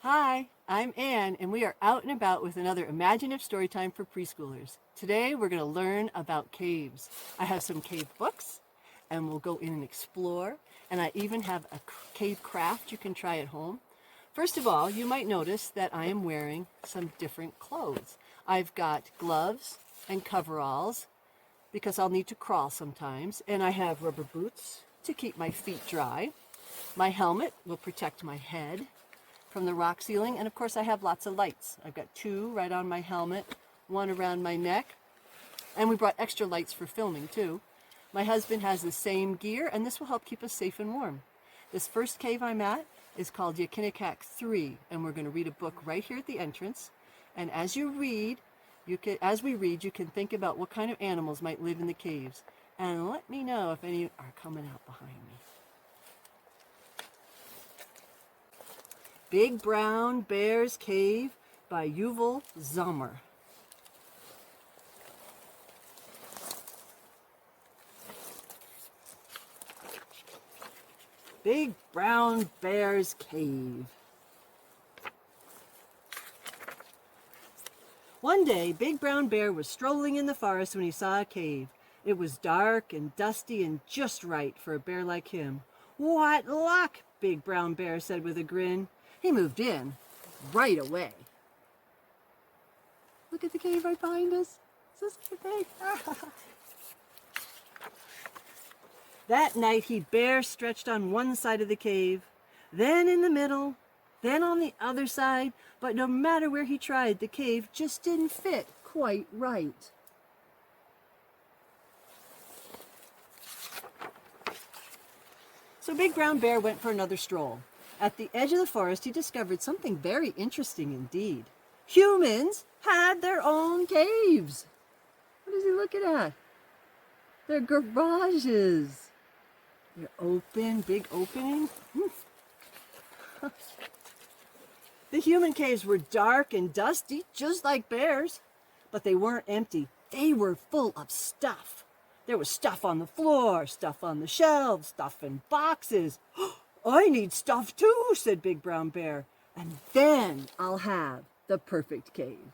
Hi, I'm Anne, and we are out and about with another imaginative story time for preschoolers. Today, we're going to learn about caves. I have some cave books, and we'll go in and explore, and I even have a cave craft you can try at home. First of all, you might notice that I am wearing some different clothes. I've got gloves and coveralls, because I'll need to crawl sometimes, and I have rubber boots to keep my feet dry. My helmet will protect my head from the rock ceiling, and of course I have lots of lights. I've got two right on my helmet, one around my neck, and we brought extra lights for filming too. My husband has the same gear, and this will help keep us safe and warm. This first cave I'm at is called Yakinakak 3, and we're going to read a book right here at the entrance. And as you read, you can think about what kind of animals might live in the caves, and let me know if any are coming out behind me. Big Brown Bear's Cave by Yuval Zommer. Big Brown Bear's Cave. One day, Big Brown Bear was strolling in the forest when he saw a cave. It was dark and dusty and just right for a bear like him. "What luck!" Big Brown Bear said with a grin. He moved in right away. Look at the cave right behind us. Is this big? That night he bear stretched on one side of the cave, then in the middle, then on the other side, but no matter where he tried, the cave just didn't fit quite right. So Big Brown Bear went for another stroll. At the edge of the forest, he discovered something very interesting indeed. Humans had their own caves. What is he looking at? They're garages. They're open, big opening. The human caves were dark and dusty, just like bears. But they weren't empty. They were full of stuff. There was stuff on the floor, stuff on the shelves, stuff in boxes. "I need stuff too," said Big Brown Bear, "and then I'll have the perfect cave."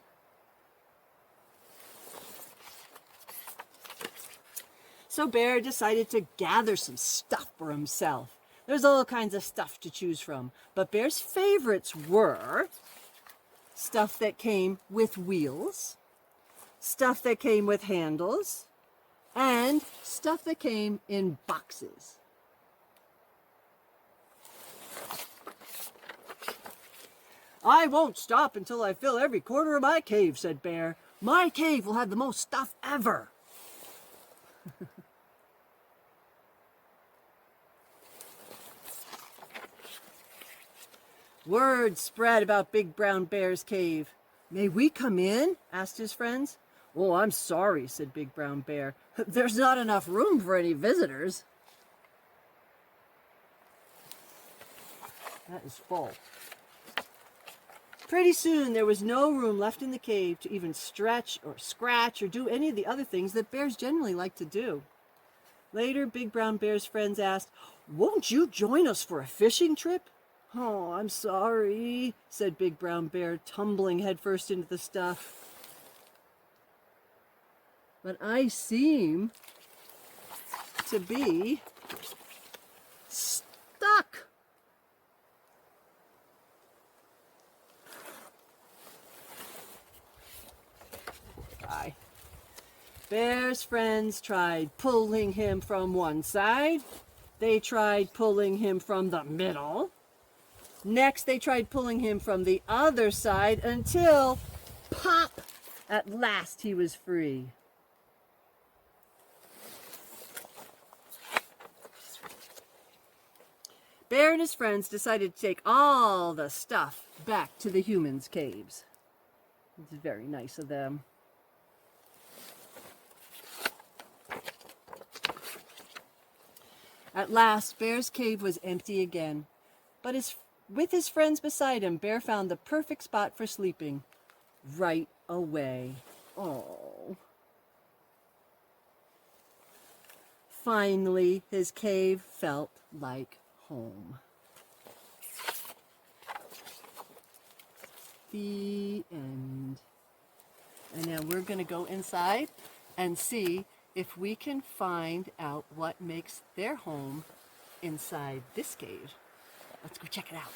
So Bear decided to gather some stuff for himself. There's all kinds of stuff to choose from, but Bear's favorites were stuff that came with wheels, stuff that came with handles, and stuff that came in boxes. "I won't stop until I fill every corner of my cave," said Bear. "My cave will have the most stuff ever." Word spread about Big Brown Bear's cave. "May we come in?" asked his friends. "Oh, I'm sorry," said Big Brown Bear. "There's not enough room for any visitors." That is full. Pretty soon, there was no room left in the cave to even stretch or scratch or do any of the other things that bears generally like to do. Later, Big Brown Bear's friends asked, "Won't you join us for a fishing trip?" "Oh, I'm sorry," said Big Brown Bear, tumbling headfirst into the stuff. "But I seem to be stuck." Bye. Bear's friends tried pulling him from one side. They tried pulling him from the middle. Next, they tried pulling him from the other side until, pop! At last he was free. Bear and his friends decided to take all the stuff back to the humans' caves. It's very nice of them. At last, Bear's cave was empty again, but with his friends beside him, Bear found the perfect spot for sleeping right away. Oh. Finally, his cave felt like home. The end. And now we're going to go inside and see if we can find out what makes their home inside this cave. Let's go check it out.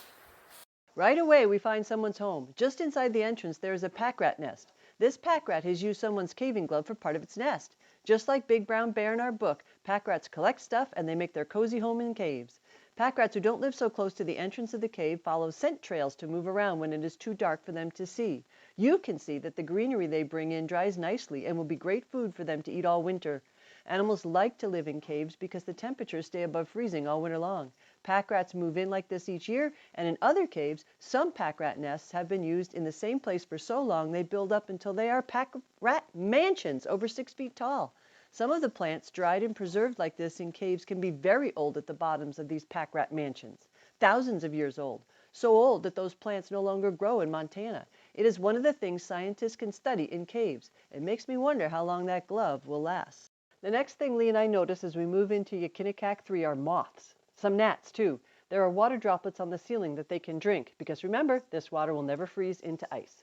Right away, we find someone's home. Just inside the entrance, there is a packrat nest. This packrat has used someone's caving glove for part of its nest. Just like Big Brown Bear in our book, packrats collect stuff and they make their cozy home in caves. Packrats who don't live so close to the entrance of the cave follow scent trails to move around when it is too dark for them to see. You can see that the greenery they bring in dries nicely and will be great food for them to eat all winter. Animals like to live in caves because the temperatures stay above freezing all winter long. Packrats move in like this each year, and in other caves, some packrat nests have been used in the same place for so long they build up until they are packrat mansions over 6 feet tall. Some of the plants dried and preserved like this in caves can be very old at the bottoms of these packrat mansions, thousands of years old, so old that those plants no longer grow in Montana. It is one of the things scientists can study in caves. It makes me wonder how long that glove will last. The next thing Lee and I notice as we move into Yakinikak 3 are moths. Some gnats, too. There are water droplets on the ceiling that they can drink, because remember, this water will never freeze into ice.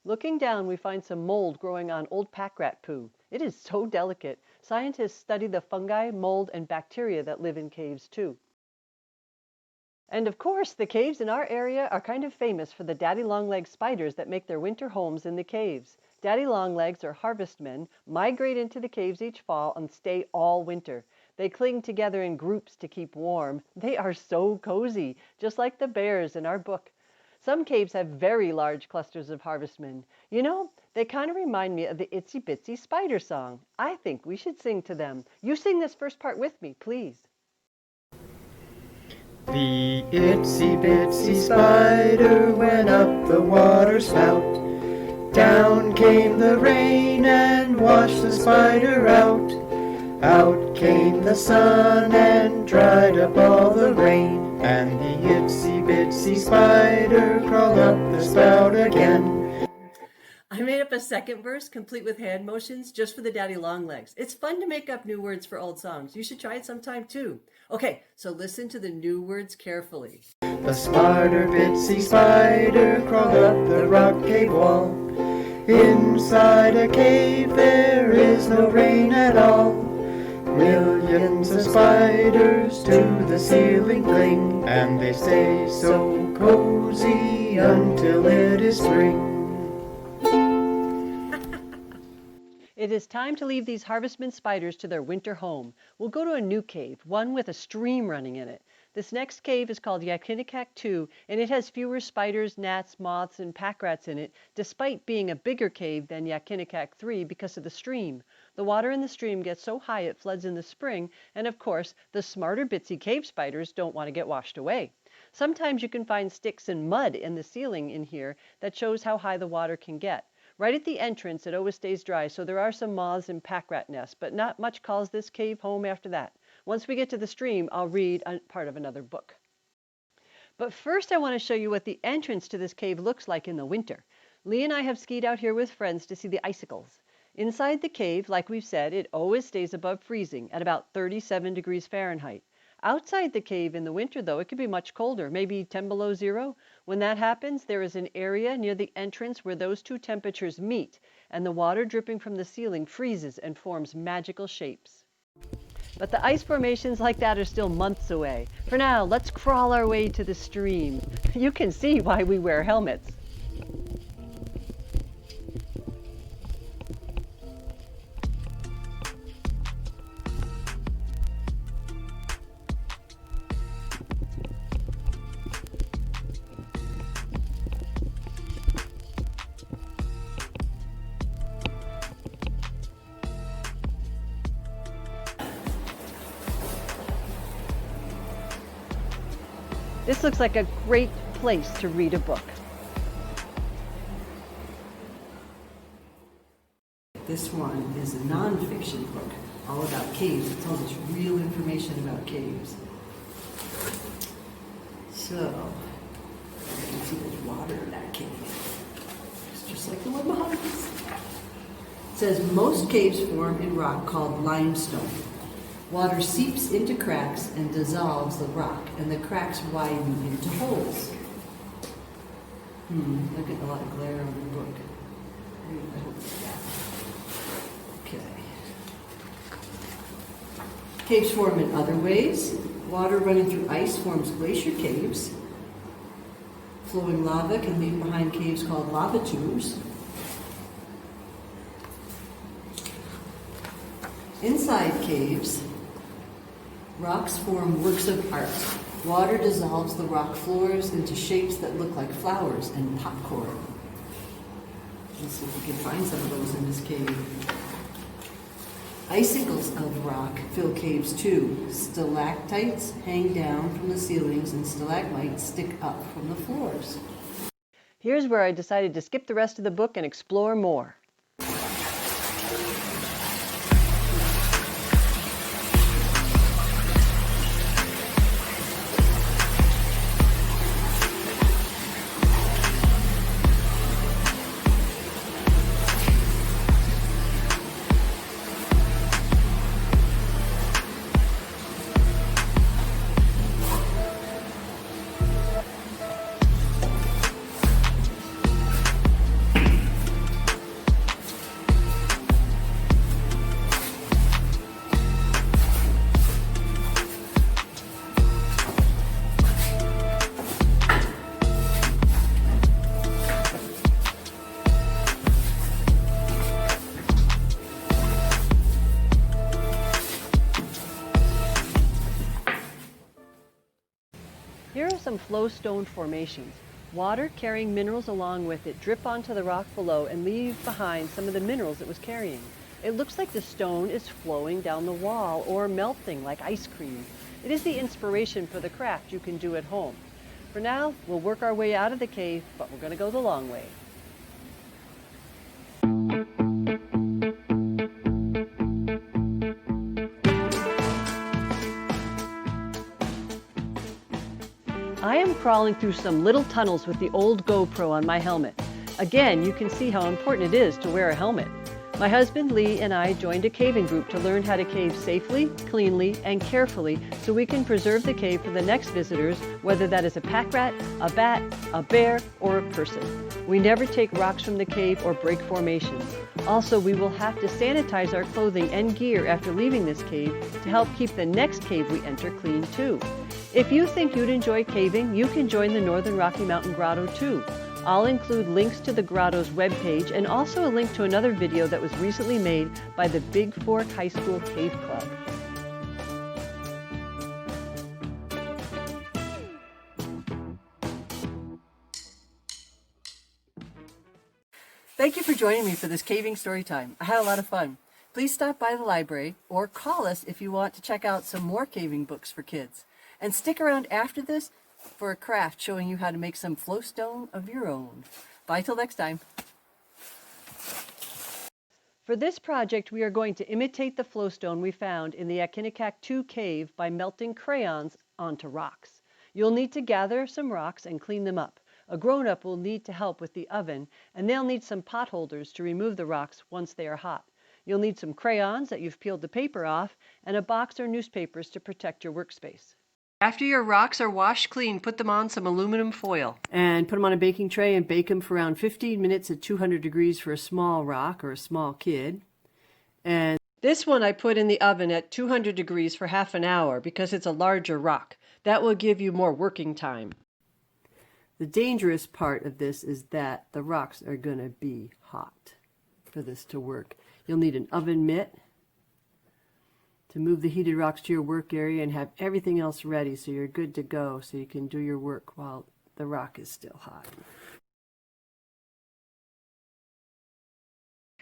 Looking down, we find some mold growing on old packrat poo. It is so delicate. Scientists study the fungi, mold, and bacteria that live in caves, too. And of course, the caves in our area are kind of famous for the daddy long-legged spiders that make their winter homes in the caves. Daddy longlegs, or harvestmen, migrate into the caves each fall and stay all winter. They cling together in groups to keep warm. They are so cozy, just like the bears in our book. Some caves have very large clusters of harvestmen. You know, they kind of remind me of the Itsy Bitsy spider song. I think we should sing to them. You sing this first part with me, please. The itsy bitsy spider went up the water spout. Down came the rain and washed the spider out. Out came the sun and dried up all the rain. And the itsy bitsy spider crawled up the spout again. I made up a second verse, complete with hand motions, just for the daddy longlegs. It's fun to make up new words for old songs. You should try it sometime too. Okay, so listen to the new words carefully. The smarter bitsy spider crawled up the rock cave wall. Inside a cave there is no rain at all. Millions of spiders to the ceiling cling, and they stay so cozy until it is spring. It is time to leave these harvestman spiders to their winter home. We'll go to a new cave, one with a stream running in it. This next cave is called Yakinikak 2, and it has fewer spiders, gnats, moths, and packrats in it, despite being a bigger cave than Yakinikak 3 because of the stream. The water in the stream gets so high it floods in the spring, and of course, the smarter bitsy cave spiders don't want to get washed away. Sometimes you can find sticks and mud in the ceiling in here that shows how high the water can get. Right at the entrance, it always stays dry, so there are some moths and packrat nests, but not much calls this cave home after that. Once we get to the stream, I'll read part of another book. But first, I want to show you what the entrance to this cave looks like in the winter. Lee and I have skied out here with friends to see the icicles. Inside the cave, like we've said, it always stays above freezing at about 37 degrees Fahrenheit. Outside the cave in the winter, though, it could be much colder, maybe 10 below zero. When that happens, there is an area near the entrance where those two temperatures meet, and the water dripping from the ceiling freezes and forms magical shapes. But the ice formations like that are still months away. For now, let's crawl our way to the stream. You can see why we wear helmets. This looks like a great place to read a book. This one is a non-fiction book, all about caves. It tells us real information about caves. So, you can see there's water in that cave. It's just like the one behind us. It says, most caves form in rock called limestone. Water seeps into cracks and dissolves the rock, and the cracks widen into holes. Look at a lot of glare on the book. I hope it's that. Okay. Caves form in other ways. Water running through ice forms glacier caves. Flowing lava can leave behind caves called lava tubes. Inside caves, rocks form works of art. Water dissolves the rock floors into shapes that look like flowers and popcorn. Let's see if we can find some of those in this cave. Icicles of rock fill caves too. Stalactites hang down from the ceilings and stalagmites stick up from the floors. Here's where I decided to skip the rest of the book and explore more. Here are some flowstone formations. Water carrying minerals along with it drip onto the rock below and leave behind some of the minerals it was carrying. It looks like the stone is flowing down the wall or melting like ice cream. It is the inspiration for the craft you can do at home. For now, we'll work our way out of the cave, but we're going to go the long way. I am crawling through some little tunnels with the old GoPro on my helmet. Again, you can see how important it is to wear a helmet. My husband Lee and I joined a caving group to learn how to cave safely, cleanly, and carefully so we can preserve the cave for the next visitors, whether that is a pack rat, a bat, a bear, or a person. We never take rocks from the cave or break formations. Also, we will have to sanitize our clothing and gear after leaving this cave to help keep the next cave we enter clean too. If you think you'd enjoy caving, you can join the Northern Rocky Mountain Grotto too. I'll include links to the Grotto's webpage and also a link to another video that was recently made by the Big Fork High School Cave Club. Thank you for joining me for this caving story time. I had a lot of fun. Please stop by the library or call us if you want to check out some more caving books for kids. And stick around after this for a craft showing you how to make some flowstone of your own. Bye till next time. For this project, we are going to imitate the flowstone we found in the Akinikak 2 cave by melting crayons onto rocks. You'll need to gather some rocks and clean them up. A grown-up will need to help with the oven, and they'll need some pot holders to remove the rocks once they are hot. You'll need some crayons that you've peeled the paper off, and a box or newspapers to protect your workspace. After your rocks are washed clean, put them on some aluminum foil. And put them on a baking tray and bake them for around 15 minutes at 200 degrees for a small rock or a small kid. And this one I put in the oven at 200 degrees for half an hour because it's a larger rock. That will give you more working time. the dangerous part of this is that the rocks are going to be hot for this to work. You'll need an oven mitt to move the heated rocks to your work area and have everything else ready so you're good to go so you can do your work while the rock is still hot.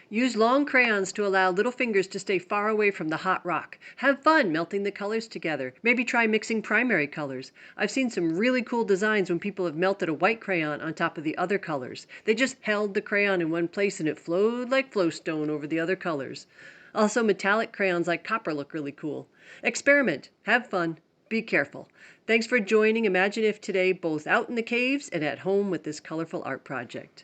Use long crayons to allow little fingers to stay far away from the hot rock. Have fun melting the colors together. Maybe try mixing primary colors. I've seen some really cool designs when people have melted a white crayon on top of the other colors. They just held the crayon in one place and it flowed like flowstone over the other colors. Also, metallic crayons like copper look really cool. Experiment. Have fun. Be careful. Thanks for joining Imagine If today, both out in the caves and at home with this colorful art project.